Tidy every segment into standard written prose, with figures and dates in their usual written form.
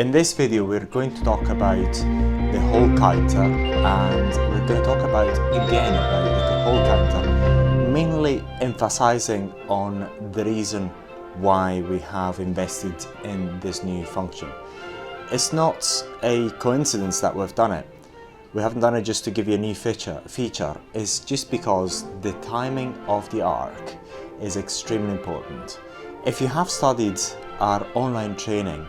In this video we're going to talk about the Hall counter, and we're going to talk about the Hall counter, mainly emphasizing on the reason why we have invested in this new function. It's not a coincidence that we've done it. We haven't done it just to give you a new feature. It's just because the timing of the arc is extremely important. If you have studied our online training,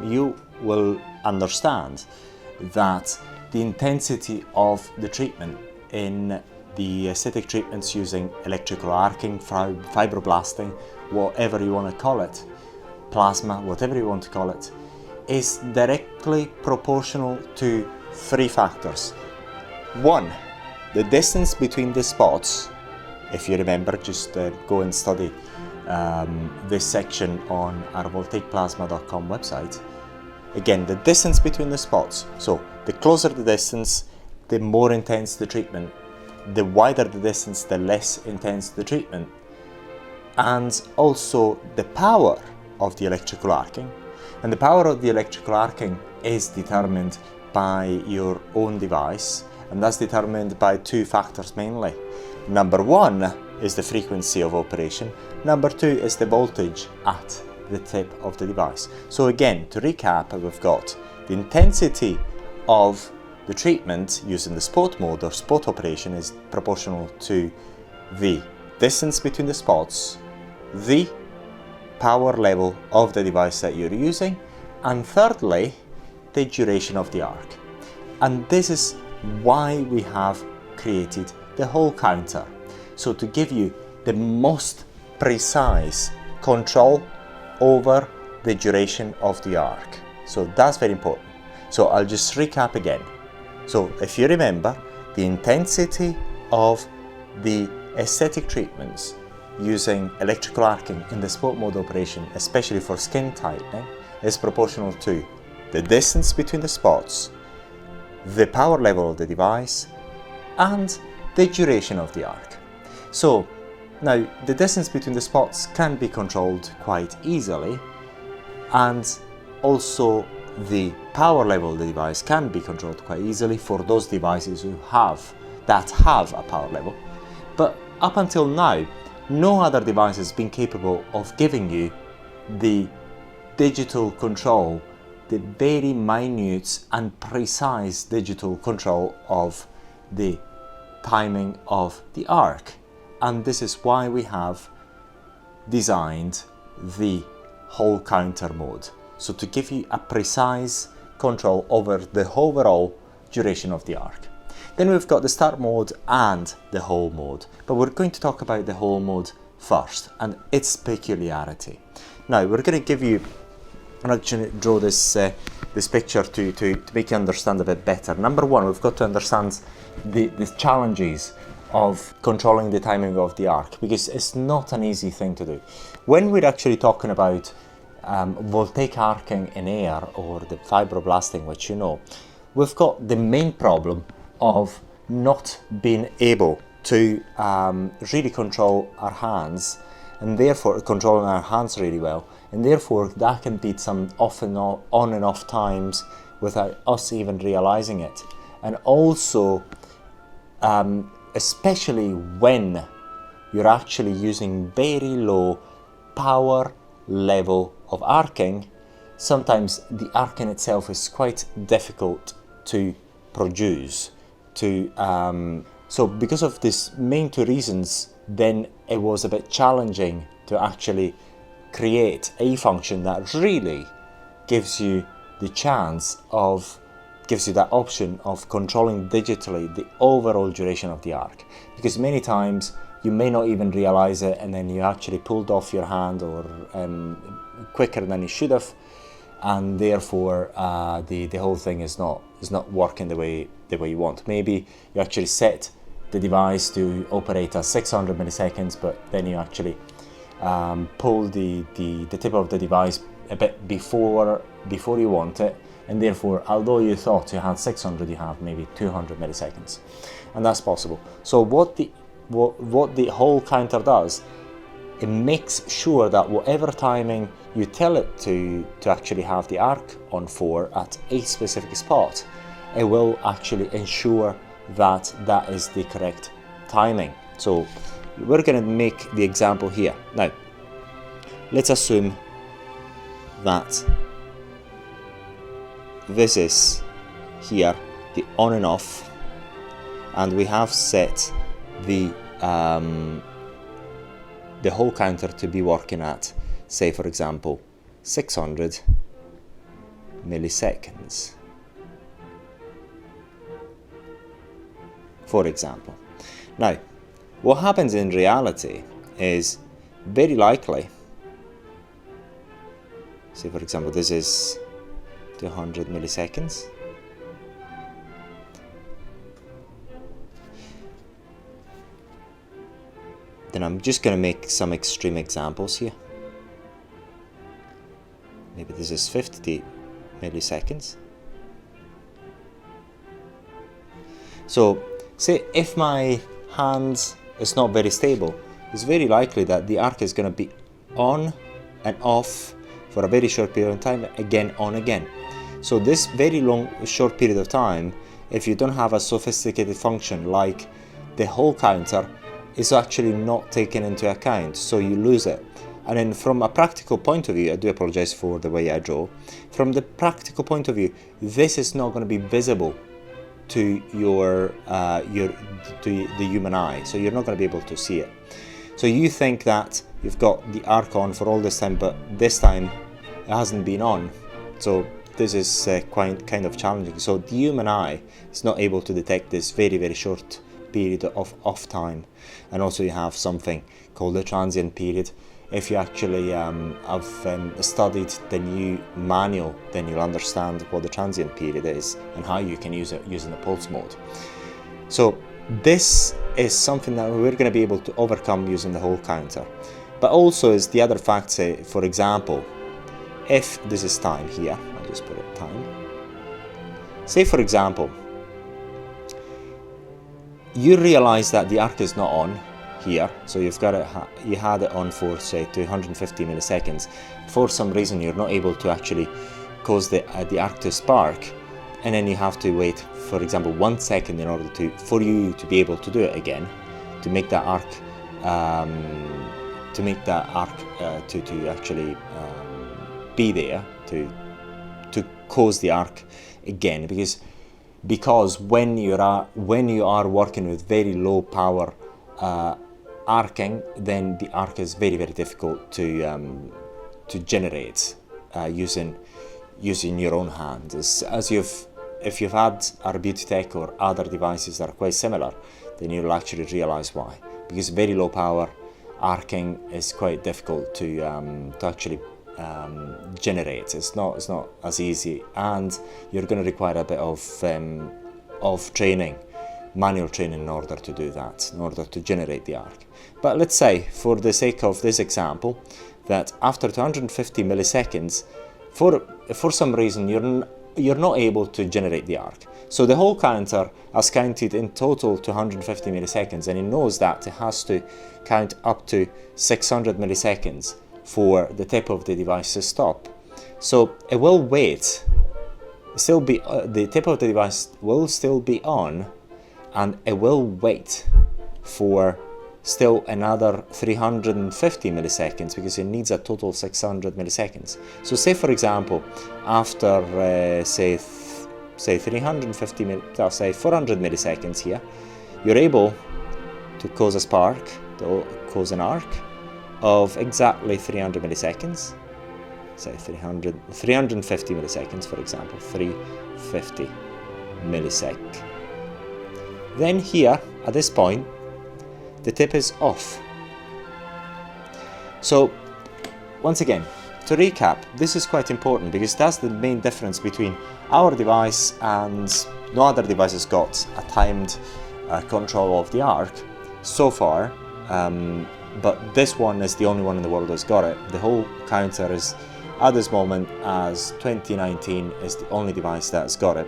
you will understand that the intensity of the treatment in the aesthetic treatments using electrical arcing, fibroblasting, whatever you want to call it, plasma, whatever you want to call it, is directly proportional to three factors. One, the distance between the spots. If you remember, just go and study this section on our voltaicplasma.com website. Again, the distance between the spots. So the closer the distance, the more intense the treatment. The wider the distance, the less intense the treatment. And also the power of the electrical arcing. And the power of the electrical arcing is determined by your own device, and that's determined by two factors mainly. Number one is the frequency of operation. Number two is the voltage at the tip of the device. So again, to recap, we've got the intensity of the treatment using the spot mode or spot operation is proportional to the distance between the spots, the power level of the device that you're using, and thirdly, the duration of the arc. And this is why we have created the Hall counter. So to give you the most precise control over the duration of the arc. So that's very important. So I'll just recap again. So if you remember, the intensity of the aesthetic treatments using electrical arcing in the spot mode operation, especially for skin tightening, is proportional to the distance between the spots, the power level of the device, and the duration of the arc. So now the distance between the spots can be controlled quite easily, and also the power level of the device can be controlled quite easily for those devices that have a power level. But up until now, no other device has been capable of giving you the digital control, the very minute and precise digital control of the timing of the arc. And this is why we have designed the Hall counter mode. So to give you a precise control over the overall duration of the arc. Then we've got the start mode and the Hall mode. But we're going to talk about the Hall mode first and its peculiarity. Now we're going to give you, I'm actually draw this picture to make you understand a bit better. Number one, we've got to understand the challenges of controlling the timing of the arc, because it's not an easy thing to do. When we're actually talking about voltaic arcing in air or the fibroblasting, which you know, we've got the main problem of not being able to really control our hands, and therefore controlling our hands really well, and therefore that can be some on and off times without us even realizing it. And also especially when you're actually using very low power level of arcing, sometimes the arcing itself is quite difficult to produce. So because of these main two reasons, then it was a bit challenging to actually create a function that really gives you that option of controlling digitally the overall duration of the arc. Because many times you may not even realize it, and then you actually pulled off your hand or quicker than you should have, and therefore the whole thing is not working the way you want. Maybe you actually set the device to operate at 600 milliseconds, but then you actually pull the tip of the device a bit before you want it, and therefore although you thought you had 600, you have maybe 200 milliseconds, and that's possible. So what the Hall counter does it makes sure that whatever timing you tell it to actually have the arc on for at a specific spot, it will actually ensure that that is the correct timing. So we're going to make the example here. Now, let's assume that this is here the on and off, and we have set the whole counter to be working at, say for example, 600 milliseconds, for example. Now, what happens in reality is very likely, say for example, this is 200 milliseconds. Then I'm just going to make some extreme examples here. Maybe this is 50 milliseconds. So, say if my hand is not very stable, it's very likely that the arc is going to be on and off for a very short period of time, again on again. So this very short period of time, if you don't have a sophisticated function like the whole counter, is actually not taken into account, so you lose it. And then from a practical point of view, I do apologize for the way I draw. From the practical point of view, this is not going to be visible to the human eye, so you're not going to be able to see it. So you think that you've got the arc on for all this time, but this time it hasn't been on. So this is kind of challenging. So the human eye is not able to detect this very, very short period of off time. And also you have something called the transient period. If you actually have studied the new manual, then you'll understand what the transient period is and how you can use it using the pulse mode. So this is something that we're going to be able to overcome using the whole counter. But also is the other fact, say for example, if this is time here, I'll just put it time. Say for example, you realize that the arc is not on here, so you've got it, you had it on for say 250 milliseconds. For some reason you're not able to actually cause the arc to spark, and then you have to wait, for example, 1 second in order for you to be able to do it again, to make that arc to actually be there, to cause the arc again, because when you are working with very low power arcing, then the arc is very, very difficult to generate using your own hand. If you've had our Beauty-Tech or other devices that are quite similar, then you'll actually realize why. Because very low power arcing is quite difficult to actually generate. It's not as easy, and you're going to require a bit of training, manual training, in order to do that, in order to generate the arc. But let's say, for the sake of this example, that after 250 milliseconds, for some reason you're not able to generate the arc. So the whole counter has counted in total 250 milliseconds, and it knows that it has to count up to 600 milliseconds for the tip of the device to stop. So it will wait, the tip of the device will still be on, and it will wait for still another 350 milliseconds, because it needs a total 600 milliseconds. So say for example, after say 400 milliseconds here, you're able to cause a spark, to cause an arc of exactly 300 milliseconds, say 350 milliseconds, for example, 350 millisec. Then here, at this point, the tip is off. So, once again, to recap, this is quite important, because that's the main difference between our device and no other device has got a timed control of the arc so far. But this one is the only one in the world that's got it. The whole counter is, at this moment, as 2019, is the only device that's got it.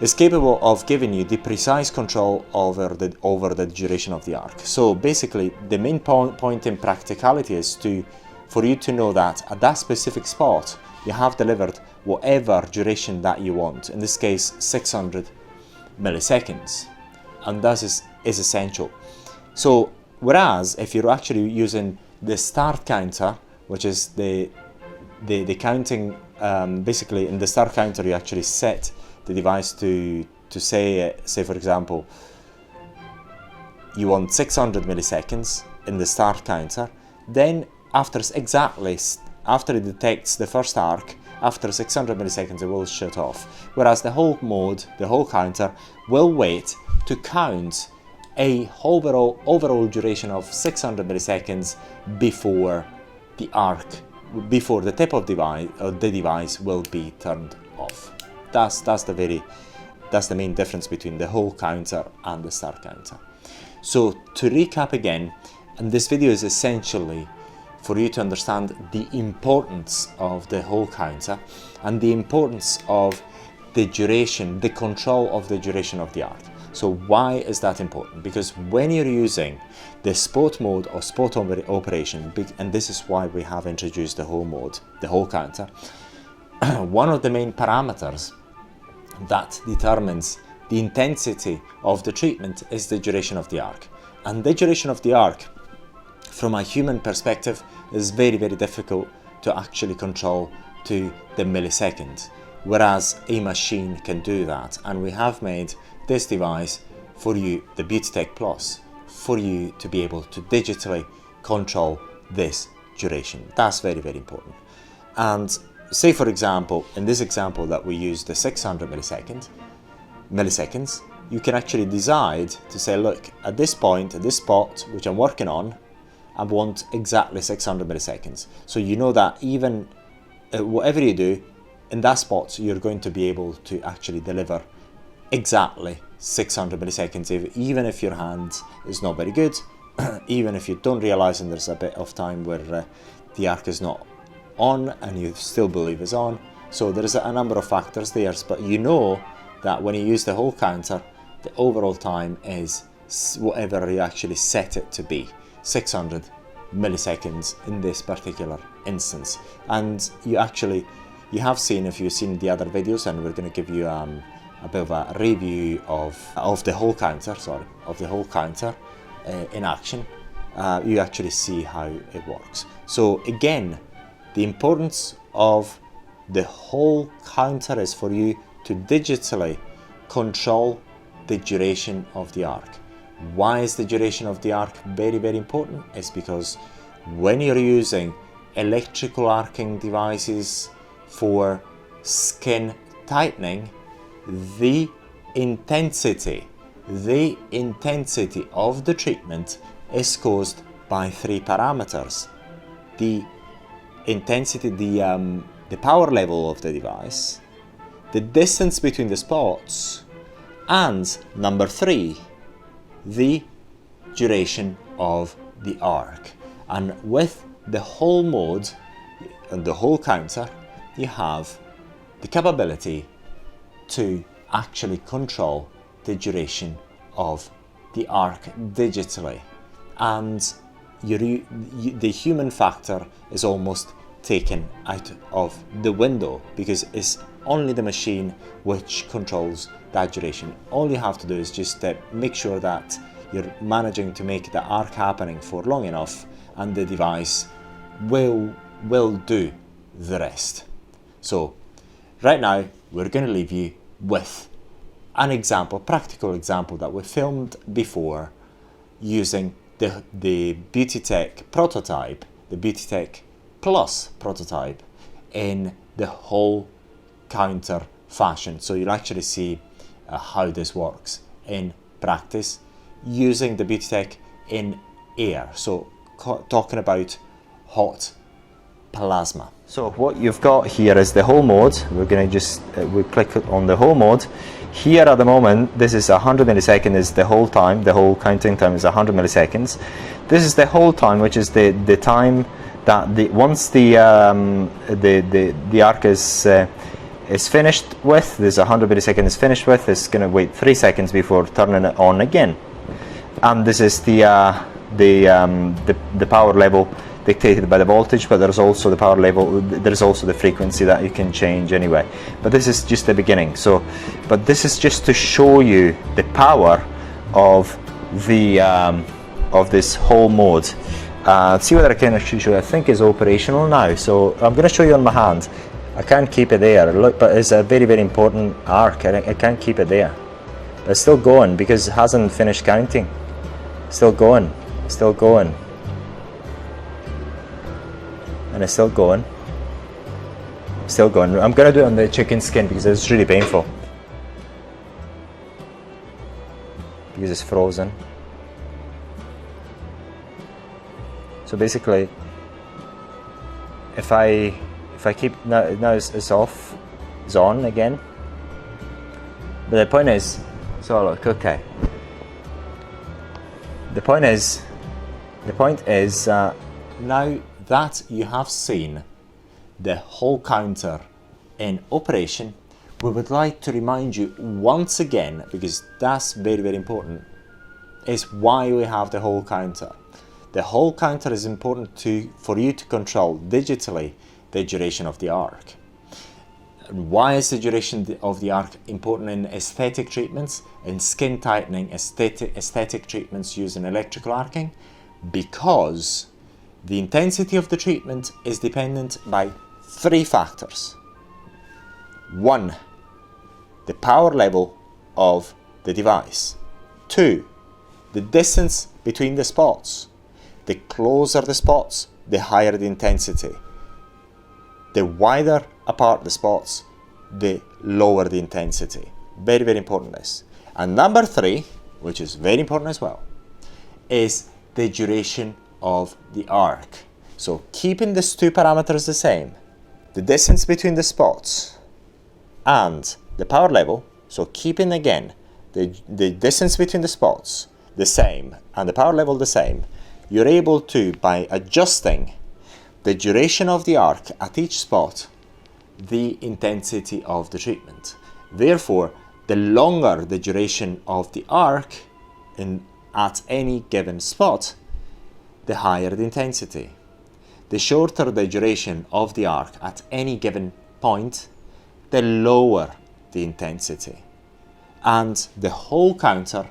is capable of giving you the precise control over the duration of the arc. So basically, the main point in practicality is for you to know that at that specific spot, you have delivered whatever duration that you want. In this case, 600 milliseconds, and that is essential. So whereas if you're actually using the start counter, which is the counting, basically in the start counter you actually set the device to say for example you want 600 milliseconds in the start counter, then after it detects the first arc, after 600 milliseconds it will shut off. Whereas the whole counter will wait to count a overall duration of 600 milliseconds before the tip of the device will be turned off. That's the main difference between the whole counter and the start counter. So to recap again, and this video is essentially for you to understand the importance of the whole counter and the importance of the duration, the control of the duration of the arc. So why is that important? Because when you're using the spot mode or spot operation, and this is why we have introduced the whole counter, one of the main parameters that determines the intensity of the treatment is the duration of the arc. And the duration of the arc, from a human perspective, is very, very difficult to actually control to the millisecond, whereas a machine can do that. And we have made this device for you, the Beautytech Plus, for you to be able to digitally control this duration. That's very, very important. And say for example, in this example that we use the 600 milliseconds, you can actually decide to say, look, at this point, at this spot, which I'm working on, I want exactly 600 milliseconds. So you know that even whatever you do, in that spot, you're going to be able to actually deliver exactly 600 milliseconds, even if your hand is not very good, even if you don't realize and there's a bit of time where the arc is not on and you still believe it's on. So there's a number of factors there, but you know that when you use the whole counter, the overall time is whatever you actually set it to be, 600 milliseconds in this particular instance. And you have seen, if you've seen the other videos, and we're going to give you a bit of a review of the whole counter, in action, you actually see how it works. So again, the importance of the whole counter is for you to digitally control the duration of the arc. Why is the duration of the arc very, very important? It's because when you're using electrical arcing devices for skin tightening, the intensity of the treatment is caused by three parameters: the intensity, the power level of the device, the distance between the spots, and number 3, the duration of the arc. And with the whole mode and the whole counter, you have the capability to actually control the duration of the arc digitally, and the human factor is almost taken out of the window, because it's only the machine which controls that duration. All you have to do is just make sure that you're managing to make the arc happening for long enough, and the device will do the rest. So right now we're going to leave you with an example, practical example that we filmed before using the Beautytech prototype, the Beautytech Plus prototype, in the whole counter fashion. So you'll actually see how this works in practice using the Beautytech in air. So talking about hot plasma. So what you've got here is the whole mode. We're going to just we click on the whole mode. Here at the moment, this is 100 milliseconds is the whole time. The whole counting time is 100 milliseconds. This is the whole time, which is the time that once the arc is is finished with, this 100 millisecond is finished with, is going to wait 3 seconds before turning it on again. And this is the power level dictated by the voltage, but there's also the power level, there's also the frequency that you can change anyway. But this is just the beginning. So, but this is just to show you the power of the of this whole mode. See whether I can actually show you. I think it's operational now. So I'm going to show you on my hand. I can't keep it there. Look, but it's a very, very important arc. I can't keep it there. But it's still going because it hasn't finished counting. Still going. Still going. And it's still going. Still going. I'm going to do it on the chicken skin because it's really painful. Because it's frozen. So basically, if I keep, now it's off, it's on again. But the point is, so look, okay. The point is now that you have seen the whole counter in operation, we would like to remind you once again, because that's very, very important, is why we have the whole counter. The whole counter is important for you to control digitally the duration of the arc. Why is the duration of the arc important in aesthetic treatments, in skin tightening, aesthetic treatments using electrical arcing? Because the intensity of the treatment is dependent by 3 factors. 1, the power level of the device. 2, the distance between the spots. The closer the spots, the higher the intensity. The wider apart the spots, the lower the intensity. Very, very important this. And number 3, which is very important as well, is the duration of the arc. So keeping these 2 parameters the same, the distance between the spots and the power level, so keeping again the distance between the spots the same and the power level the same, you're able to, by adjusting the duration of the arc at each spot, the intensity of the treatment. Therefore, the longer the duration of the arc at any given spot, the higher the intensity. The shorter the duration of the arc at any given point, the lower the intensity. And the whole counter,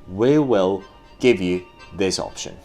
we will give you this option.